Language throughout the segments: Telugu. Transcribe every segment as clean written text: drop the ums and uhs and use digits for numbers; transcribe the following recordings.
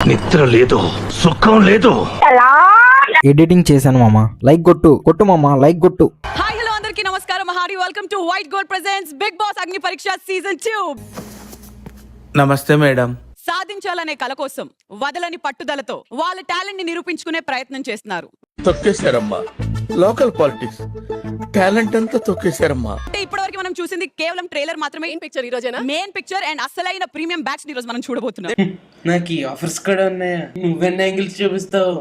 నిద్ర లేదు, సుఖం లేదు. ఎడిటింగ్ చేశాను మామ. లైక్ కొట్టు మామ, లైక్ కొట్టు. హాయ్ హలో అందరికీ నమస్కారం. హారీ welcome to White Gold presents Bigg Boss Agni Pariksha season 2. నమస్తే మేడం. సాధించాలనే కల కోసం వదలని పట్టుదలతో వాళ్ళ టాలెంట్ ని నిరూపించుకునే ప్రయత్నం చేస్తున్నారు. తొక్కేశారమ్మా, లోకల్ పాలిటిక్స్ టాలెంట్ అంతా తొక్కేశారమ్మా. అంటే ఇప్పటివరకు మనం చూసింది కేవలం ట్రైలర్ మాత్రమే. మెయిన్ పిక్చర్ అండ్ అసలైన ప్రీమియం బ్యాచ్ ఈ రోజు మనం చూడబోతున్నాం. నాకు ఈ ఆఫర్స్ కూడా ఉన్నాయా? నువ్వెన్ని యాంగిల్స్ చూపిస్తావు?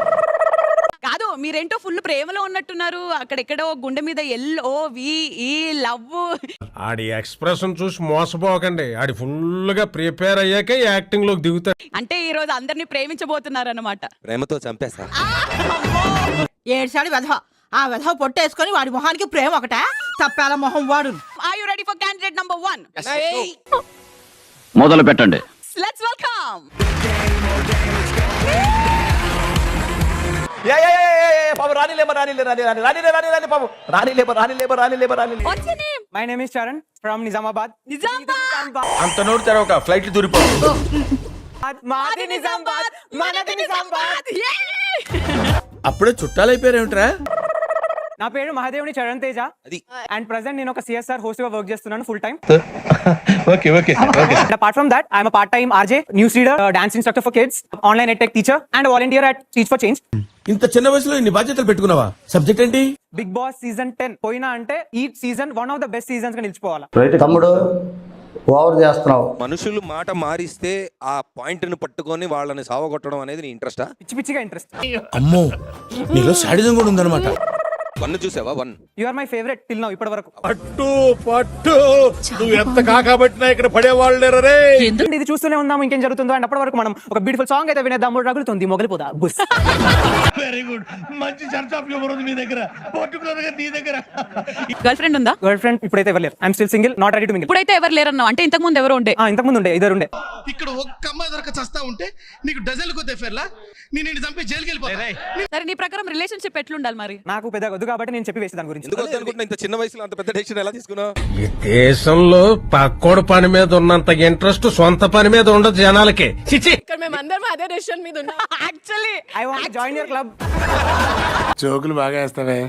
కాదు, మీరేంటో ఫుల్ ప్రేమలో ఉన్నట్టున్నారు. అక్కడెక్కడో గుండె మీద ఈ లవ్. ఆడి ఎక్స్ప్రెషన్ చూసి మోసపోకండి. ఆడి ఫుల్ గా ప్రిపేర్ అయ్యాకే యాక్టింగ్ లోకి దిగుతాడు. అంటే ఈ రోజు అందరినీ ప్రేమించబోతున్నారు అన్నమాట. ప్రేమతో చంపేస్తా. ఏడ్చాడు వెధవ. ఆ వెధవ పొట్టేసుకొని వాడి మొహానికి ప్రేమ ఒకట తప్పాల మొహం వాడు. Are you ready for candidate number 1? మొదలు పెట్టండి. Let's welcome. What's your name? My name is Charan from Nizamabad. అంత నోరు తెరవక ఫ్లైట్ దూరిపోతుంది. మాది నిజామాబాద్, మనది నిజామాబాద్. అప్పుడే చుట్టాలైపోయారేమిట్రా? నా పేరు మహాదేవుని చరణ్ తేజ అండ్ ప్రెసెంట్ నేను ఒక సిఎస్ఆర్ హోస్ట్ గా వర్క్ చేస్తున్నాను full time. Okay okay. Apart from that I'm part time RJ, news reader, dance instructor for kids, online edtech teacher and volunteer at teach for change. ఇంత చిన్న వయసులో ఇన్ని బాధ్యతలు పెట్టుకున్నావా? సబ్జెక్ట్ ఏంటి? బిగ్ బాస్ సీజన్ 10 పోయినా అంటే ఈ season one of the best seasons గా నిలిచిపోవాలా. తమ్ముడు ఓవర్ చేస్తున్నావు. మనుషులు మాట మారిస్తే ఆ పాయింట్ ను పట్టుకొని వాళ్ళని సావగొట్టడం అనేది నీ ఇంట్రెస్టా? పిచ్చి పిచ్చిగా ఇంట్రెస్ట్. అమ్మో, నీలో శాడిజం కూడా ఉందన్నమాట. వన్ చూసావా? One you are my favourite till now ఇప్పటి వరకు. పట్టు నువ్వు ఎంత కాకబట్టినా ఇక్కడ పడేవాళ్ళు రే. ఇది చూస్తూనే ఉందాం ఇంకేం జరుగుతుందో. అండ్ అప్పటి వరకు మనం ఒక బ్యూటిఫుల్ సాంగ్ అయితే వినేద్దాం. రగులుతుంది మొగలిపోదా బుస్. వెరీ గుడ్, మంచి చర్చ మీ దగ్గర, పర్టికులర్ గా నీ దగ్గర. గర్ల్ ఫ్రెండ్ ఉందా? గర్ల్ ఫ్రెండ్ ఇప్పుడైతే ఎవరు లేరు. I'm still single, not ready to mingle. ఇప్పుడైతే ఎవరు లేరన్నావు అంటే ఇంతకు ముందు ఎవరు ఉండే? ఇంతకు ముందు ఉండే, ఇద్దరు ఉండే. ఇక్కడ ఒక్క అమ్మాయి దొరక చస్తా ఉంటే నీకు డజన్లు కొద్ది ఎఫైర్లా నేను చంపి జైలుకి వెళ్ళిపోతా. సరే, నీ ప్రకారం రిలేషన్షిప్ ఎట్లుండాలి మరి? నాకు పెద్ద వద్దు కాబట్టి నేను చెప్పి వేసి దాని గురించి. ఎందుకు అనుకుంటున్నా? ఇంత చిన్న వయసులో అంత పెద్ద డెసిషన్ ఎలా తీసుకున్నావు? ఈ దేశంలో పక్కోడు పని మీద ఉన్నంత ఇంట్రెస్ట్ సొంత పని మీద ఉండదు జనాలకి. చిచి, actually I want join your club. జోకులు బాగా వేస్తావే.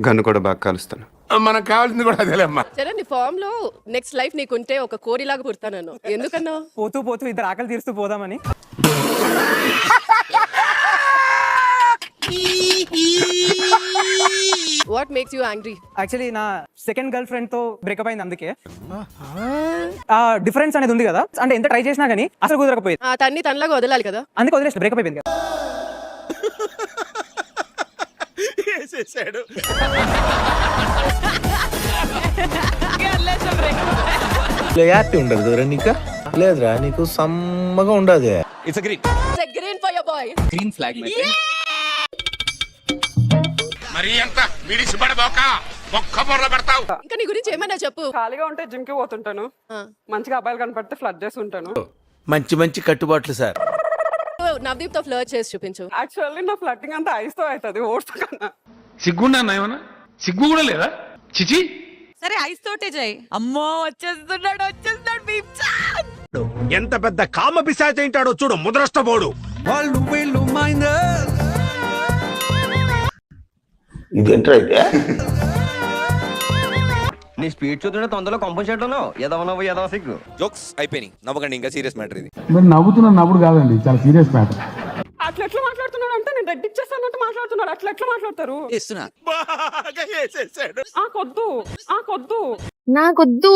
గన్ను కూడా బాగా కాలుస్తాను. మనకు కావాల్సింది కూడా అదేలేమ్మా. సరే, నీ ఫామ్ లో నెక్స్ట్ లైఫ్ నీకుంటే ఒక కోడిలాగా పుడతాను. ఎందుకన్నా? పోతూ పోతూ ఇద్దరు ఆకలి తీరుస్తూ పోదామని. What makes you angry? Actually నా సెకండ్ గర్ల్ ఫ్రెండ్ తో బ్రేకప్ అయింది. అందుకే డిఫరెన్స్ అనేది ఉంది కదా. అంటే ఎంత ట్రై చేసినా గానీ అసలు కుదరకపోయింది. తన్ని తనలాగా వదలాలి కదా. అందుకే వదిలేసి బ్రేకప్ అయిపోయింది కదా. క్లారిటీ ఉండదు నీకు? లేదురా, నీకు సమ్మగా ఉండదు. It's green. Green for your boy. Green flag. మరి ఎంత మిడిసి పడబోక ఒక్క బొర్ర పెడతావు. ఇంకా నీ గురించి ఏమన్నా చెప్పు. ఖాళీగా ఉంటే జిమ్ కి పోతుంటాను. మంచిగా అబ్బాయిలు కనపడితే ఫ్లడ్ చేసి ఉంటాను. మంచి మంచి కట్టుబాట్లు సార్. నవదీప్ తో ఫ్లర్ట్ చేసి చూపించు. యాక్చువల్లీ నా ఫ్లడ్డింగ్ అంతా ఐస్ తో అవుతుంది, ఓట్స్ కన్నా. సిగ్గుండా ఏమన్నా? సిగ్గు కూడా లేదా? చిచి. సరే, ఐస్ తోటే జై. అమ్మో, వచ్చేస్తున్నాడు భీమ్సా. ఎంత పెద్ద కామ పిశాచం ఏంటాడో చూడు, ముద్రష్టపోడు. ఇదేంట్రా అయితే? నీ స్పీడ్ చూస్తుంటే తొందరలో కంపల్సేట్ ఏదో సిగ్గు. జోక్స్ అయిపోయినాయి, నవ్వకండి. ఇంకా సీరియస్ మ్యాటర్ ఇది. మీరు నవ్వుతున్న నవ్వుడు కాదండి, చాలా సీరియస్ మ్యాటర్. అట్లా ఎట్లా మాట్లాడుతున్నాడు అంటే నేను రెడ్ ఇచ్చేస్తానంటే మాట్లాడుతున్నాడు. అట్లా ఎట్లా మాట్లాడతారు? కొద్దు నాకొద్దు.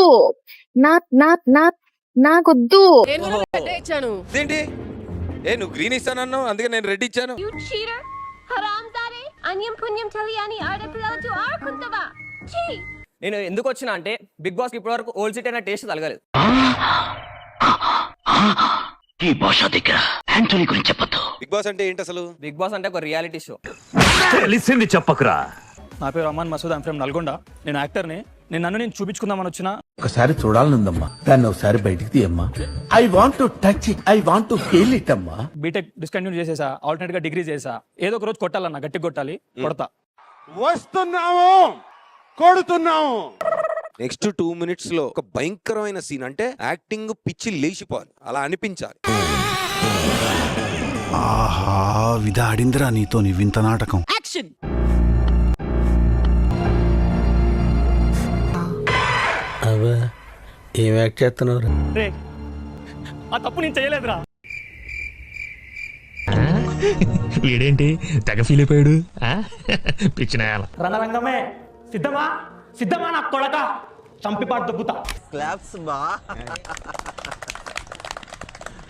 నేను రెడ్ ఇచ్చాను. ఏంటి? నువ్వు గ్రీన్ ఇస్తానన్నావు, అందుకే నేను రెడ్ ఇచ్చాను. నేను ఎందుకు వచ్చినా అంటే బిగ్ బాస్ ఇప్పటి వరకు ఓల్డ్ సిటీ అనే టేస్ట్ తగలేదు. ఈ భాష దగ్గర యాంటోనీ గురించి చెప్పొద్దు. బిగ్ బాస్ అంటే ఏంటి అసలు? బిగ్ బాస్ అంటే ఒక రియాలిటీ షో. తెలిసింది చెప్పకురా. నా పేరు అమ్మాన్ మసూద్, ఐమ్ ఫ్రమ్ నల్గొండ. నేను యాక్టర్ని. నేను చూపించుకుందామని వచ్చిన. ఒకసారి చూడాలనుందమ్మా, దాన్ని ఒకసారి బయటికి తీయమ్మా. I want to touch it, I want to feel it అమ్మా. బీటెక్ డిస్కంటిన్యూ చేసేసా, ఆల్టర్నేట్ గా డిగ్రీ చేసా. ఏదో ఒక రోజు కొట్టాలన్నా, గట్టి కొట్టాలి, కొడతా. వస్తున్నాము, కొడుతున్నాము. నెక్స్ట్ 2 minutes లో ఒక భయంకరమైన సీన్, అంటే యాక్టింగ్ పిచ్చి లేచిపోవాలి, అలా అనిపించాలి. ఆహా విధాడిందిరా నీతో నీ వింత నాటకం. యాక్షన్. అవా ఏం యాక్ట్ చేస్తున్నావు? రే ఆ తప్పు నేను చేయలేదురా. వీడేంటి తెగ ఫీల్ అయిపోయాడు పిచ్చినాయాల. రణరంగమే సిద్ధమా సిద్ధమా నా కొడక చంపిపాటు దొబ్బుతా.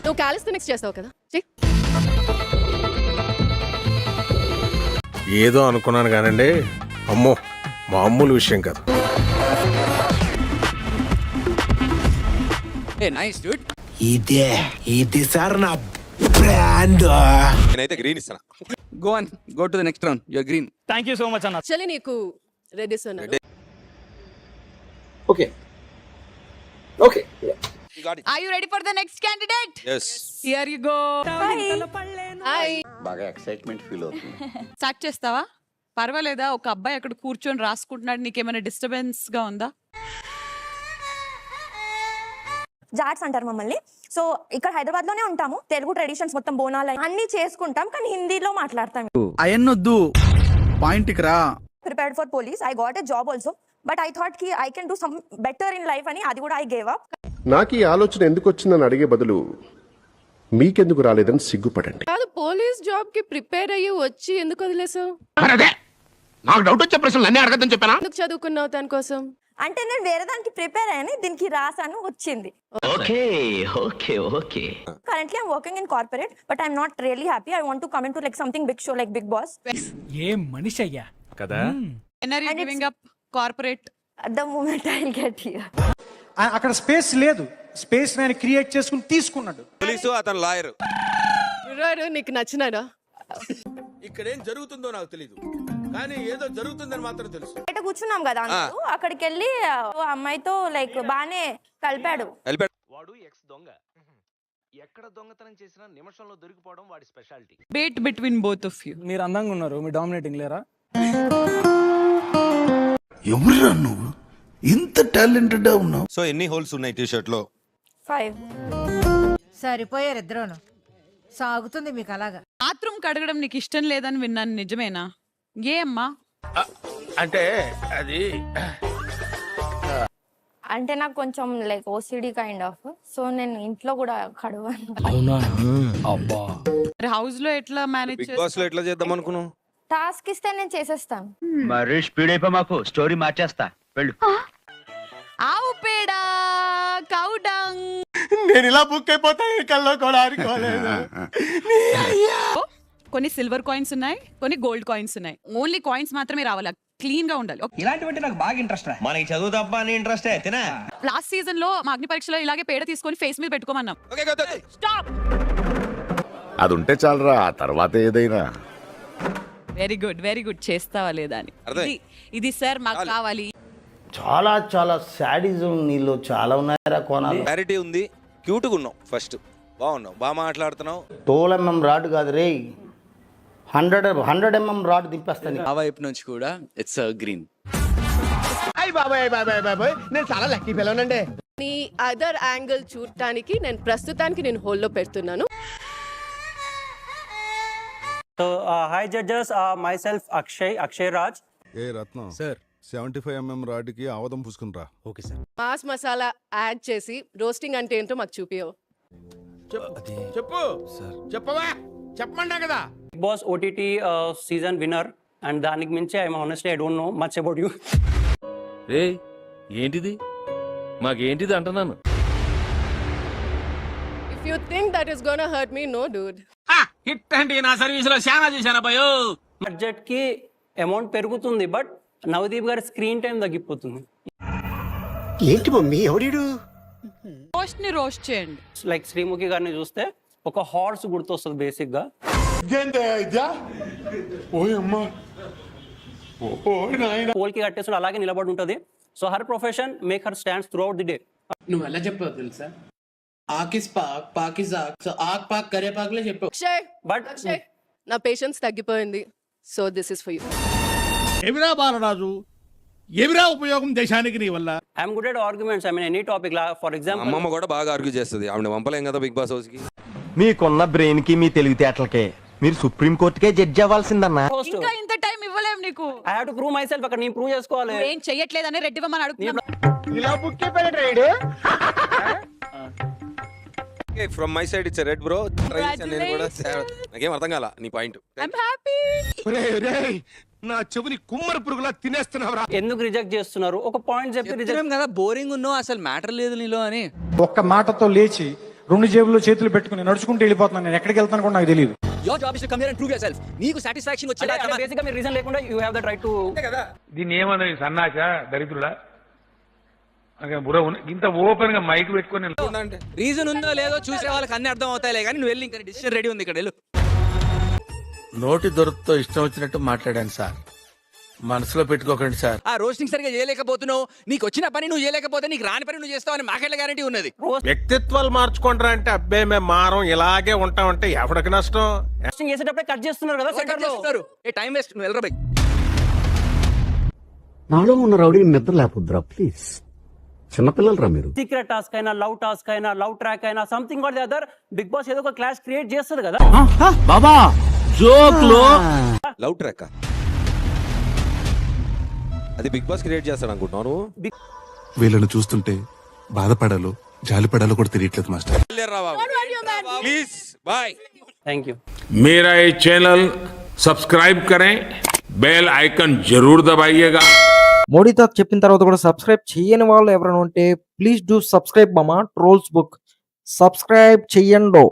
నువ్వు కాలిస్థెనిక్స్ చేస్తావు కదా, చెయ్. ఏదో అనుకున్నాను కానండి, అమ్మో మామూలు విషయం కాదు. ఇది సార్ నా బ్రాండ్. నేనైతే గ్రీన్ ఇస్తాను. Go to the next round. You are green. Thank you so much అన్న. యాక్చువల్లీ నీకు రెడ్ ఇస్తున్నాను. Okay Are you ready for the next candidate? Yes. Here you go. Hi. బాగా ఎక్సైట్మెంట్ ఫీల్ అవుతుంది. స్టార్ట్ చేస్తావా? పర్వాలేదా? ఒక అబ్బాయి అక్కడ కూర్చొని రాసుకుంటున్నాడు, నీకేమైనా డిస్టర్బెన్స్ గా ఉందా? జాట్స్ అంటారు మమ్మల్ని. సో ఇక్కడ హైదరాబాద్ లోనే ఉంటాము. తెలుగు ట్రెడిషన్స్ మొత్తం బోనాలు అన్ని చేసుకుంటాం, కానీ హిందీలో మాట్లాడతాం. అయన్నొద్దు, పాయింట్కి రా. Prepared for police. I got a job also, but I thought కి I can do some better in life అని, అది కూడా ఐ గేవ్ అప్. నాకు ఈ ఆలోచన ఎందుకు వచ్చిందని అడిగే బదులు మీకెందుకు రాలేదని సిగ్గుపడండి. కాదు, పోలీస్ జాబ్ కి ప్రిపేర్ అయ్యి వచ్చి ఎందుకు వదిలేసావు? నాకు డౌట్ వచ్చే ప్రశ్నలు అన్నీ అడగద్దని చెప్పానా? ఎందుకు చదువుకున్నావు దానికోసం? అంటే నేను వేరే దానికి ప్రిపేర్ అయ్యాను, దీనికి రాసాను, వచ్చింది. Currently I'm working in corporate, but I'm not really happy. I want to come in to like something big show like Bigg Boss. ఏం మనిషి అయ్యా కదా. When are you giving up corporate? At the moment I'll get here. అక్కడ స్పేస్ లేదు, స్పేస్ నేను క్రియేట్ చేసుకుని తీసుకున్నాడు. పోలీసు, అతను లాయర్. నీకు నచ్చినాడా? ఇక్కడేం జరుగుతుందో నాకు తెలీదు, కానీ ఏదో జరుగుతుందని మాత్రం తెలుసు. బయట కూర్చున్నాం కదా అందరూ, అక్కడికి వెళ్ళి అమ్మాయితో లైక్ బానే కలిపాడు. వాడు ఎక్స్ దొంగ. ఎక్కడ దొంగతనం చేసినా నిమిషంలో దొరికిపోవడం వాడి speciality. Debate between both of you. మీరు అందంగా ఉన్నారు, మీ డామినేటింగ్ లేరా? ఎవరురా నువ్వు ఇంత టాలెంటెడ్ ఉన్నావు? సో ఎన్ని హోల్స్ ఉన్నాయి టీ షర్ట్ లో? 5. సరిపోయారు ఇద్దరును. సాగుతుంది మీకు అలాగా. బాత్రూమ్ కడగడం నీకు ఇష్టం లేదని విన్నాను, నిజమేనా? ఏ అమ్మా? అంటే అది అంటే నాకు కొంచెం like OCD kind of, so నేను ఇంట్లో కూడా కడవను. అవునా? అబ్బా, హౌస్ లో ఎట్లా మేనేజ్ బిగ్ బాస్ లో ఎట్లా చేద్దాం అనుకున్నావు? టాస్క్ ఇస్తే నేను చేసేస్తాను. మరి స్పీడ్ అయిపో, మాకు స్టోరీ మార్చేస్తా వెళ్ళు. ఆవు పేడ, కౌ డంగ్. నేను ఇలా బుక్ అయిపోతా కల్లో కూడా ఆడుకోలేదు. కొన్ని సిల్వర్ కాయిన్స్ ఉన్నాయి, కొన్ని గోల్డ్ కాయిన్స్ ఉన్నాయి. ఓన్లీ కాయిన్స్ మాత్రమే రావాలి, క్లీన్ గా ఉండాలి. ఇలాంటివంటే నాకు బాగా ఇంట్రెస్ట్. మనకి చదువు తప్ప అని ఇంట్రెస్ట్ తినా. లాస్ట్ సీజన్ లో మా అగ్ని పరీక్షలో ఇలాగే పేడ తీసుకొని ఫేస్ మీద పెట్టుకోమన్నాం. స్టాప్. అది ఉంటే చాలరా, తర్వాత ఏదైనా. Very good, very good. చేస్తావా లేదా అని. ఇది సార్ మాకు కావాలి. చాలా చాలా శాడిజం నీలో చాలా ఉన్నాయరా కోణాలు. క్లారిటీ ఉంది, క్యూట్ గా ఉన్నావు. ఫస్ట్ బాగున్నావు, బాగా మాట్లాడుతున్నావు. 12 mm రాడ్ కాదు రే, 100 mm రాడ్ దింపేస్తాను. ఆ వైపు నుంచి కూడా ఇట్స్ గ్రీన్. నేను చాలా లక్కీ పిల్లనండి. నీ అదర్ యాంగిల్ చూడటానికి నేను ప్రస్తుతానికి నేను హోల్లో పెడుతున్నాను. So hi judges, myself Akshay Raj. ఏ రత్నం సార్, 75 mm రాడ్కి ఆవదం పూసుకునిరా. Okay sir. Mass masala add చేసి రోస్టింగ్ అంటే ఏంటో మాకు చూపియో. చెప్పు చెప్పవా, చెప్పమంటా కదా. Big Boss OTT season winner, and దానికి మించి honestly I don't know much about you. ఏంటిది మాకేంటిది అంటున్నాను. If you think that is gonna hurt me, no dude. Hit అంటే నా సర్వీస్ లో చాలా చేశాను అబ్బాయో. బడ్జెట్ కి అమౌంట్ పెరుగుతుంది, బట్ నవదీప్ గారి స్క్రీన్ టైం తగ్గిపోతుంది. ఏంటి మమ్మీ ఎవడు? రోస్ట్ ని రోస్ట్ చేయండి. లైక్ శ్రీముఖి గారిని చూస్తే ఒక హార్స్ గుర్తొస్తుంది బేసిక్ గా. పోల్ కి కట్టేసి అలాగే నిలబడి ఉంటది. So her profession make her stands through out the day. నువ్వు ఎలా చెప్పావు తెలుసా? ఆకిస్ పాక్ పాకిస్ ఆక్, సో ఆక్ పాక్ కరే పాక్లే చెప్పావు. బట్ నా పేషెన్స్ తగ్గిపోయింది. So this is for you. ఎవిరా బాలరాజు, ఎవిరా ఉపయోగం దేశానికి నీ వల్ల? I'm good at arguments. I mean any topic. For example అమ్మమ్మ కూడా బాగా ఆర్గ్యూ చేస్తుంది. ఆవిడ పంపలేం కదా బిగ్ బాస్ హౌస్ కి. మీకున్న బ్రెయిన్ కి మీ తెలివితేటలకే మీరు సుప్రీం కోర్టుకే జడ్జి అవ్వాల్సిందన్నా. ఇంకా ఇంత టైం ఇవ్వలేం నీకు. I have to prove my self. అక్కడ నేను ప్రూవ్ చేసుకోవాలి. ఏం చెయ్యట్లేదని రెడ్డి ఇవ్వమని అడుగుతున్నా. From my side it's red bro. నేను కూడా నాకేం అర్థం కాల నీ పాయింట్. I'm happy. నా చెవుని కుమ్మరి పురుగులా తినేస్తున్నావురా. ఎందుకు రిజెక్ట్ చేస్తున్నారు? ఒక పాయింట్ చెప్పి రిజెక్ట్ కదా బోరింగ్ ఉన్నావు, అసలు మ్యాటర్ లేదు నీలో అని. ఒక్క మాటతో లేచి 2 జేబుల్లో చేతులు పెట్టుకుని నడుచుకుంటూ వెళ్ళిపోతున్నాను. నేను ఎక్కడికి వెళ్తాను కూడా నాకు తెలియదు. Your job is to come here and prove yourself. నీకు సాటిస్ఫాక్షన్ వచ్చేలా బేసిక్ గా మీరు రీజన్ లేకుండా you have that right to. దీన్ని ఏమన్నా సన్నాస దరిద్రుడా బుర్ర ఇంత ఓపెన్ గా మైక్ పెట్టుకుని రీజన్ ఉందో లేదో చూసే వాళ్ళకి అన్ని అర్థం అవుతాయిలే, కానీ నువ్వు వెళ్ళి ఇంకా డిసిషన్ రెడీ ఉంది ఇక్కడ వెళ్ళు. నోటి దొరకతో ఇష్టం వచ్చినట్టు మాట్లాడాను సార్, మనసులో పెట్టుకోకండి సార్. ఆ రోస్టింగ్ సరిగా చేయలేకపోతున్నావు, నీకు వచ్చిన పని నువ్వు చేయలేకపోతే నీకు రాని పని నువ్వు చేస్తావని మాకెట్లా గ్యారంటీ ఉన్నది? వ్యక్తిత్వాలు మార్చుకుంటారా అంటే అబ్బే మేము మారం ఇలాగే ఉంటామంటే ఎవరికి నష్టం? రోస్టింగ్ చేసేటప్పుడే కట్ చేస్తున్నారు కదా సెంటర్ లో. ఏ టైం వేస్ట్, నువ్వు వెళ్ళరా బై. నాలో ఉన్న రౌడీ నిద్ర లేకపోద్దురా ప్లీజ్. చిన్నపిల్లలరా మీరు. సీక్రెట్ టాస్క్ అయినా, లవ్ టాస్క్ అయినా, లవ్ ట్రాక్ అయినా, something or the other, Bigg Boss ఏదో ఒక క్లాష్ క్రియేట్ చేస్తుంది కదా. బాబా జోక్ లో లవ్ ట్రాక్ అది బిగ్ బాస్ క్రియేట్ చేస్తాడు అనుకుంటున్నాను. వీళ్ళను చూస్తుంటే బాధపడాలో జాలిపడాలో కూడా తెలియట్లేదు master. Please bye. Thank you. मेरा ये चैनल सब्सक्राइब करें, बेल आइकन जरूर दबाइएगा. మోడీ తాక్ చెప్పిన తర్వాత కూడా సబ్స్క్రైబ్ చేయని వాళ్ళు ఎవరైనా ఉంటే ప్లీజ్ డూ సబ్స్క్రైబ్ మామా. Trolls book subscribe చెయ్యండో.